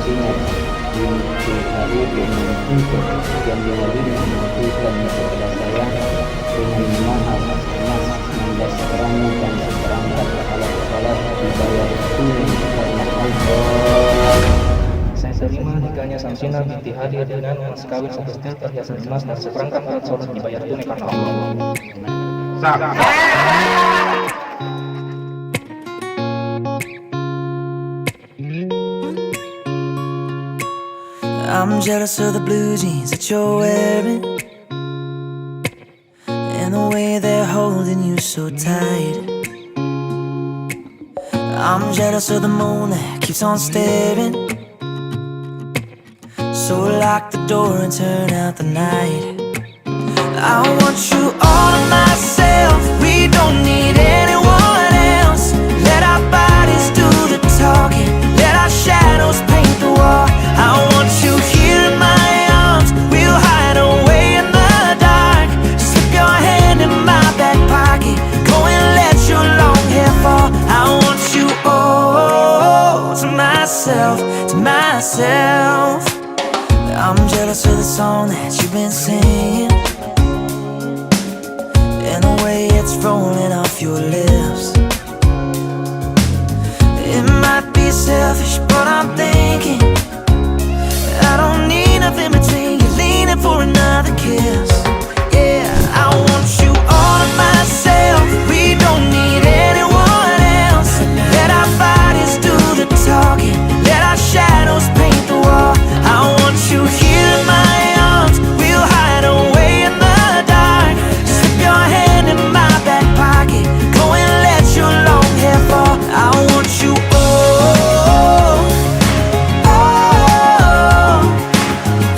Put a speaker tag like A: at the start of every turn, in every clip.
A: Sinar Irfid dengan untuk yang diadili membuktikan kepada saya dengan mahal emas 16 gram dan seperangkat alat sholat dibayar tunai karena Allah.
B: Saya terima nikahnya Samsina binti Hadir dengan mas kawin satu setel perhiasan emas dan seperangkat alat sholat dibayar tunai karena Allah.
C: I'm jealous of the blue jeans that you're wearing, and the way they're holding you so tight. I'm jealous of the moon that keeps on staring, so lock the door and turn out the night. I want you all to myself, we don't need anyone else. Let our bodies do the talking, let our shadows paint the wall. I want you here in my arms, we'll hide away in the dark. Slip your hand in my back pocket, go and let your long hair fall. I want you all to myself, to myself. I'm jealous of the song that you've been singing, and the way it's rolling off your lips. It might be selfish, but I'm thinking I don't need nothing between you, leaning for another kiss. Yeah, I want you all to myself, we don't need anyone else. Let our bodies do the talking, let our shadows paint the wall. I want you here in my arms, we'll hide away in the dark. Slip your hand in my back pocket, go and let your long hair fall. I want you all, all,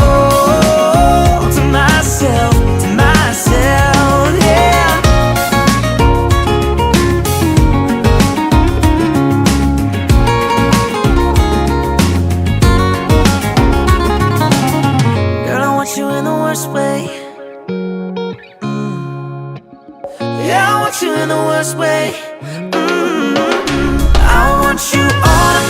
C: all to myself, yeah. Girl, I want you in the worst way. Yeah, I want you in the worst way. I want you all to